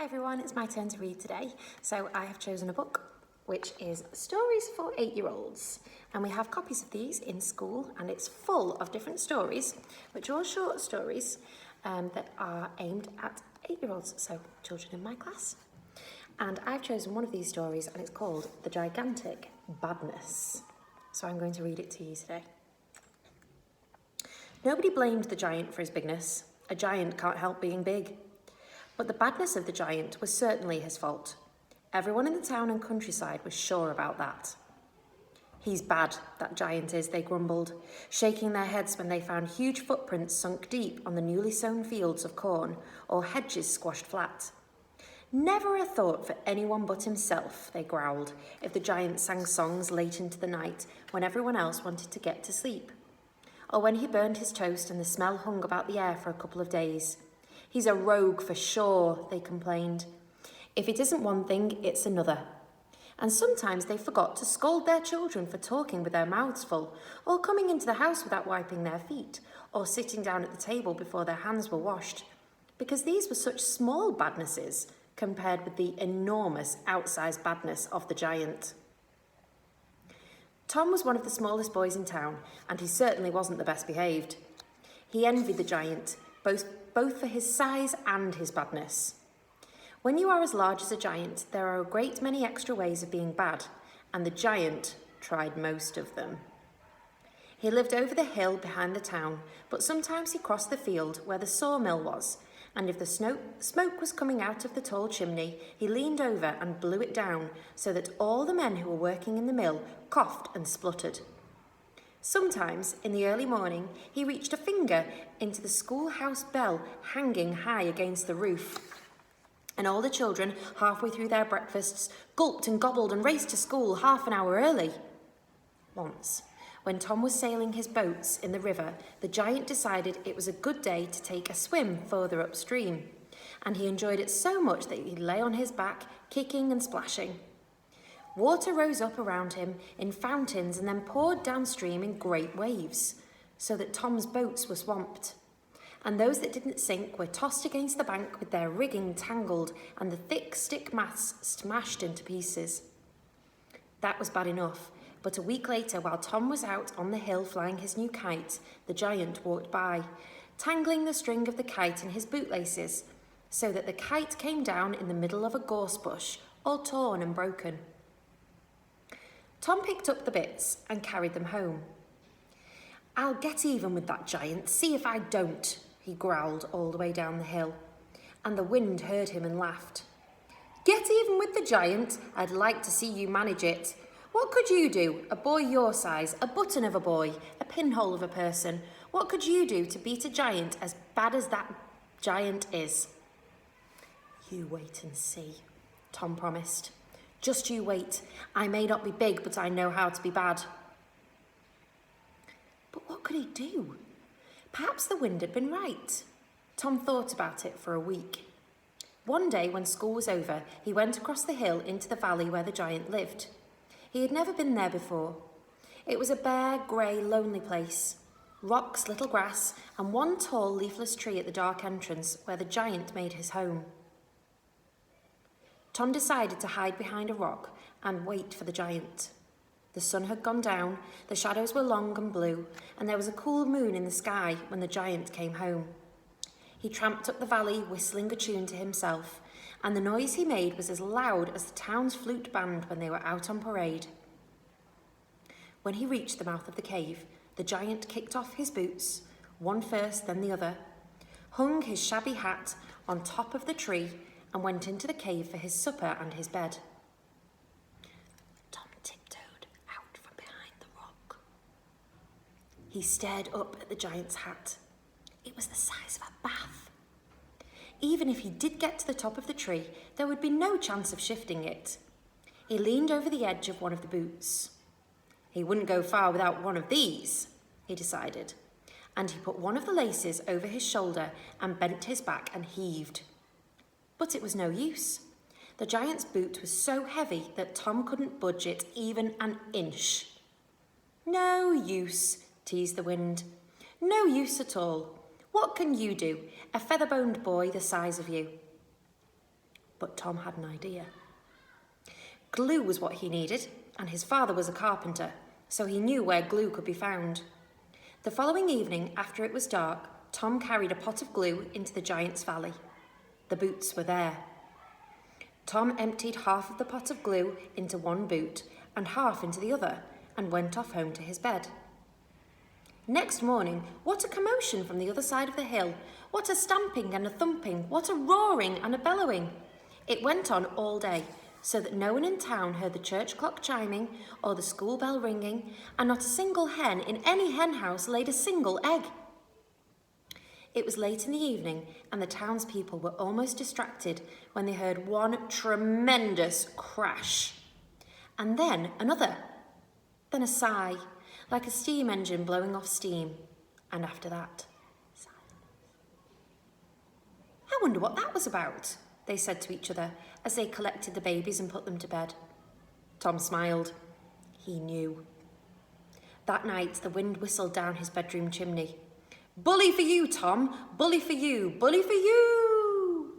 Hi everyone, it's my turn to read today. So I have chosen a book which is Stories for 8-year-olds, and we have copies of these in school, and it's full of different stories which are all short stories that are aimed at 8-year-olds, so children in my class. And I've chosen one of these stories and it's called The Gigantic Badness. So I'm going to read it to you today. Nobody blamed the giant for his bigness. A giant can't help being big. But the badness of the giant was certainly his fault. Everyone in the town and countryside was sure about that. He's bad, that giant is, they grumbled, shaking their heads when they found huge footprints sunk deep on the newly sown fields of corn or hedges squashed flat. Never a thought for anyone but himself, they growled, if the giant sang songs late into the night when everyone else wanted to get to sleep. Or when he burned his toast and the smell hung about the air for a couple of days. He's a rogue for sure, they complained. If it isn't one thing, it's another. And sometimes they forgot to scold their children for talking with their mouths full, or coming into the house without wiping their feet, or sitting down at the table before their hands were washed, because these were such small badnesses compared with the enormous outsized badness of the giant. Tom was one of the smallest boys in town, and he certainly wasn't the best behaved. He envied the giant, both for his size and his badness. When you are as large as a giant, there are a great many extra ways of being bad, and the giant tried most of them. He lived over the hill behind the town, but sometimes he crossed the field where the sawmill was, and if the smoke was coming out of the tall chimney, he leaned over and blew it down so that all the men who were working in the mill coughed and spluttered. Sometimes, in the early morning, he reached a finger into the schoolhouse bell hanging high against the roof. And all the children, halfway through their breakfasts, gulped and gobbled and raced to school half an hour early. Once, when Tom was sailing his boats in the river, the giant decided it was a good day to take a swim further upstream. And he enjoyed it so much that he lay on his back, kicking and splashing. Water rose up around him in fountains and then poured downstream in great waves, so that Tom's boats were swamped. And those that didn't sink were tossed against the bank with their rigging tangled and the thick stick masts smashed into pieces. That was bad enough, but a week later, while Tom was out on the hill flying his new kite, the giant walked by, tangling the string of the kite in his bootlaces, so that the kite came down in the middle of a gorse bush, all torn and broken. Tom picked up the bits and carried them home. "I'll get even with that giant, see if I don't," he growled all the way down the hill, and the wind heard him and laughed. "Get even with the giant? I'd like to see you manage it. What could you do, a boy your size, a button of a boy, a pinhole of a person? What could you do to beat a giant as bad as that giant is?" "You wait and see," Tom promised. "Just you wait. I may not be big, but I know how to be bad." But what could he do? Perhaps the wind had been right. Tom thought about it for a week. One day when school was over, he went across the hill into the valley where the giant lived. He had never been there before. It was a bare, grey, lonely place. Rocks, little grass, and one tall, leafless tree at the dark entrance where the giant made his home. Tom decided to hide behind a rock and wait for the giant. The sun had gone down, the shadows were long and blue, and there was a cool moon in the sky when the giant came home. He tramped up the valley, whistling a tune to himself, and the noise he made was as loud as the town's flute band when they were out on parade. When he reached the mouth of the cave, the giant kicked off his boots, one first, then the other, hung his shabby hat on top of the tree, and went into the cave for his supper and his bed. Tom tiptoed out from behind the rock. He stared up at the giant's hat. It was the size of a bath. Even if he did get to the top of the tree, there would be no chance of shifting it. He leaned over the edge of one of the boots. He wouldn't go far without one of these, he decided, and he put one of the laces over his shoulder and bent his back and heaved. But it was no use. The giant's boot was so heavy that Tom couldn't budge it even an inch. "No use," teased the wind. "No use at all. What can you do, a feather-boned boy the size of you?" But Tom had an idea. Glue was what he needed, and his father was a carpenter, so he knew where glue could be found. The following evening, after it was dark, Tom carried a pot of glue into the giant's valley. The boots were there. Tom emptied half of the pot of glue into one boot and half into the other and went off home to his bed. Next morning, what a commotion from the other side of the hill. What a stamping and a thumping. What a roaring and a bellowing. It went on all day, so that no one in town heard the church clock chiming or the school bell ringing, and not a single hen in any hen house laid a single egg. It was late in the evening, and the townspeople were almost distracted when they heard one tremendous crash. And then another. Then a sigh, like a steam engine blowing off steam. And after that, silence. I wonder what that was about, they said to each other as they collected the babies and put them to bed. Tom smiled. He knew. That night, the wind whistled down his bedroom chimney. Bully for you, Tom. Bully for you. Bully for you.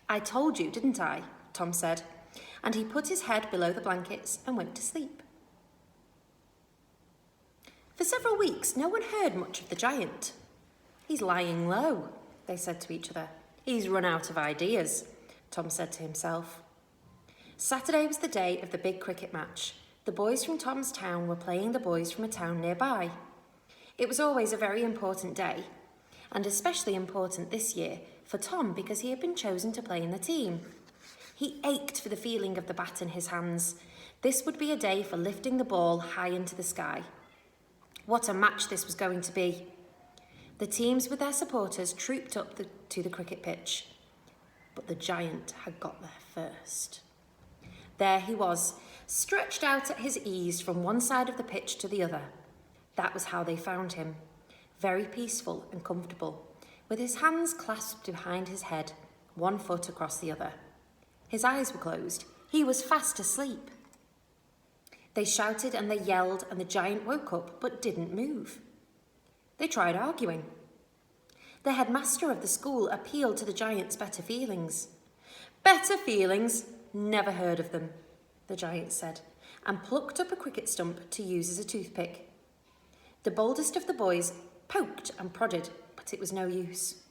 I told you, didn't I? Tom said, and he put his head below the blankets and went to sleep. For several weeks, no one heard much of the giant. He's lying low, they said to each other. He's run out of ideas, Tom said to himself. Saturday was the day of the big cricket match. The boys from Tom's town were playing the boys from a town nearby. It was always a very important day, and especially important this year for Tom because he had been chosen to play in the team. He ached for the feeling of the bat in his hands. This would be a day for lifting the ball high into the sky. What a match this was going to be. The teams with their supporters trooped up to the cricket pitch, but the giant had got there first. There he was, stretched out at his ease from one side of the pitch to the other. That was how they found him, very peaceful and comfortable, with his hands clasped behind his head, one foot across the other. His eyes were closed. He was fast asleep. They shouted and they yelled, and the giant woke up but didn't move. They tried arguing. The headmaster of the school appealed to the giant's better feelings. Better feelings? Never heard of them, the giant said, and plucked up a cricket stump to use as a toothpick. The boldest of the boys poked and prodded, but it was no use.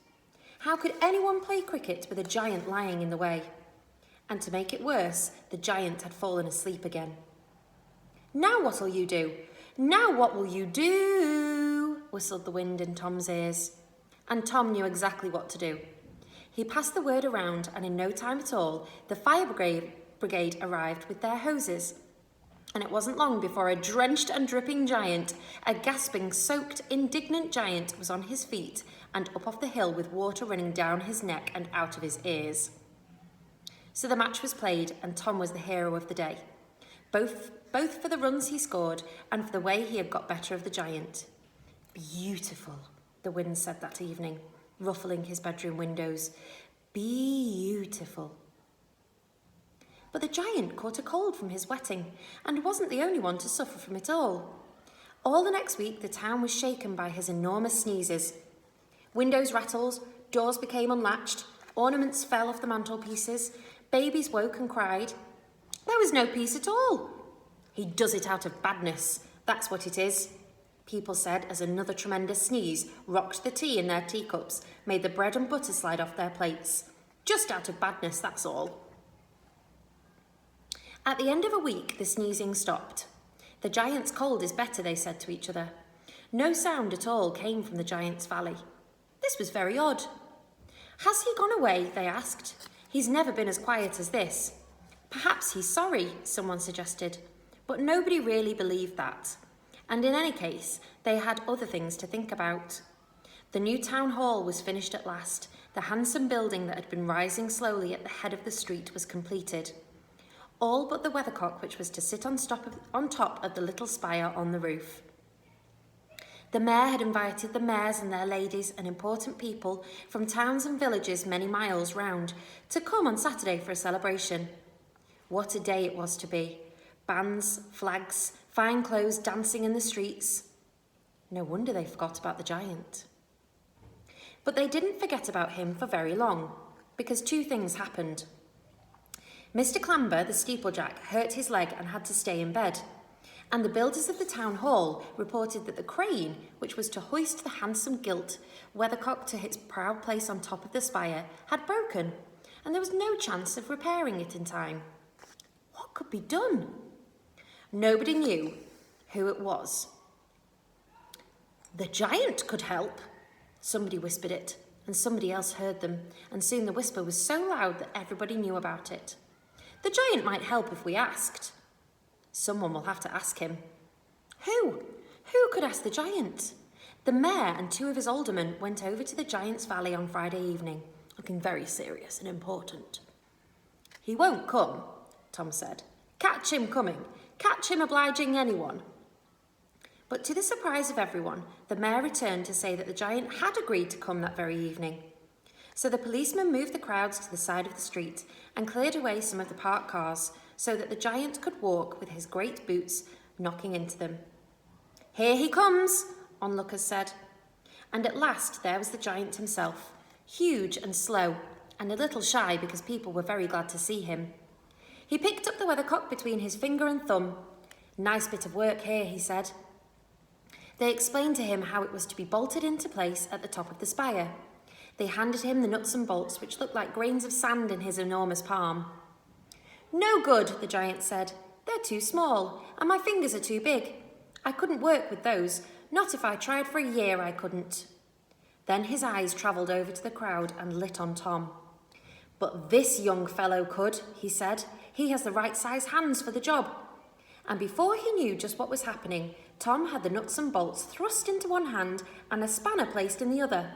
How could anyone play cricket with a giant lying in the way? And to make it worse, the giant had fallen asleep again. Now what'll you do? Now what will you do? Whistled the wind in Tom's ears. And Tom knew exactly what to do. He passed the word around, and in no time at all, the fire brigade arrived with their hoses. And it wasn't long before a drenched and dripping giant, a gasping, soaked, indignant giant, was on his feet and up off the hill with water running down his neck and out of his ears. So the match was played, and Tom was the hero of the day, both for the runs he scored and for the way he had got better of the giant. Beautiful, the wind said that evening, ruffling his bedroom windows. Beautiful. But the giant caught a cold from his wetting and wasn't the only one to suffer from it all. All the next week, the town was shaken by his enormous sneezes. Windows rattled, doors became unlatched, ornaments fell off the mantelpieces, babies woke and cried. There was no peace at all. He does it out of badness, that's what it is, people said as another tremendous sneeze rocked the tea in their teacups, made the bread and butter slide off their plates. Just out of badness, that's all. At the end of a week, the sneezing stopped. The giant's cold is better, they said to each other. No sound at all came from the giant's valley. This was very odd. Has he gone away? They asked. He's never been as quiet as this. Perhaps he's sorry, someone suggested. But nobody really believed that. And in any case, they had other things to think about. The new town hall was finished at last. The handsome building that had been rising slowly at the head of the street was completed. All but the weathercock, which was to sit on top of the little spire on the roof. The mayor had invited the mayors and their ladies and important people from towns and villages many miles round to come on Saturday for a celebration. What a day it was to be. Bands, flags, fine clothes dancing in the streets. No wonder they forgot about the giant. But they didn't forget about him for very long, because two things happened. Mr. Clamber, the steeplejack, hurt his leg and had to stay in bed. And the builders of the town hall reported that the crane, which was to hoist the handsome gilt weathercock to its proud place on top of the spire, had broken, and there was no chance of repairing it in time. What could be done? Nobody knew who it was. The giant could help. Somebody whispered it, and somebody else heard them, and soon the whisper was so loud that everybody knew about it. The giant might help if we asked. Someone will have to ask him. Who? Who could ask the giant? The mayor and 2 of his aldermen went over to the giant's valley on Friday evening, looking very serious and important. He won't come, Tom said. Catch him coming. Catch him obliging anyone. But to the surprise of everyone, the mayor returned to say that the giant had agreed to come that very evening. So the policemen moved the crowds to the side of the street and cleared away some of the parked cars so that the giant could walk with his great boots knocking into them. Here he comes, onlookers said. And at last there was the giant himself, huge and slow, and a little shy because people were very glad to see him. He picked up the weathercock between his finger and thumb. Nice bit of work here, he said. They explained to him how it was to be bolted into place at the top of the spire. They handed him the nuts and bolts, which looked like grains of sand in his enormous palm. No good, the giant said. They're too small, and my fingers are too big. I couldn't work with those. Not if I tried for a year, I couldn't. Then his eyes travelled over to the crowd and lit on Tom. But this young fellow could, he said. He has the right size hands for the job. And before he knew just what was happening, Tom had the nuts and bolts thrust into one hand and a spanner placed in the other.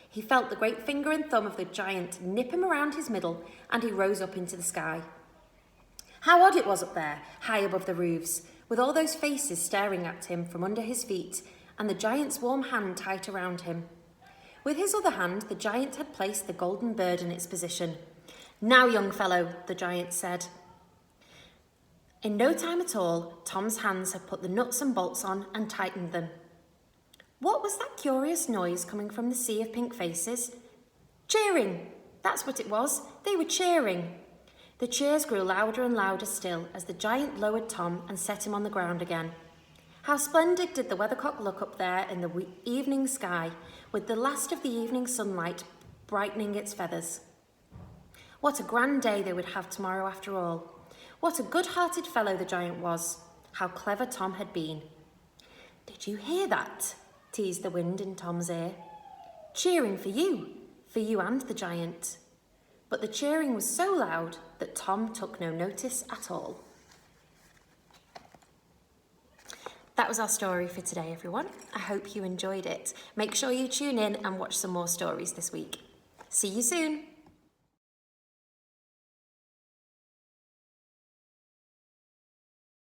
He felt the great finger and thumb of the giant nip him around his middle, and he rose up into the sky. How odd it was up there, high above the roofs, with all those faces staring at him from under his feet, and the giant's warm hand tight around him. With his other hand, the giant had placed the golden bird in its position. Now, young fellow, the giant said. In no time at all, Tom's hands had put the nuts and bolts on and tightened them. What was that curious noise coming from the sea of pink faces? Cheering! That's what it was. They were cheering. The cheers grew louder and louder still as the giant lowered Tom and set him on the ground again. How splendid did the weathercock look up there in the evening sky, with the last of the evening sunlight brightening its feathers. What a grand day they would have tomorrow after all. What a good-hearted fellow the giant was. How clever Tom had been. Did you hear that? Teased the wind in Tom's ear. Cheering for you and the giant. But the cheering was so loud that Tom took no notice at all. That was our story for today, everyone. I hope you enjoyed it. Make sure you tune in and watch some more stories this week. See you soon.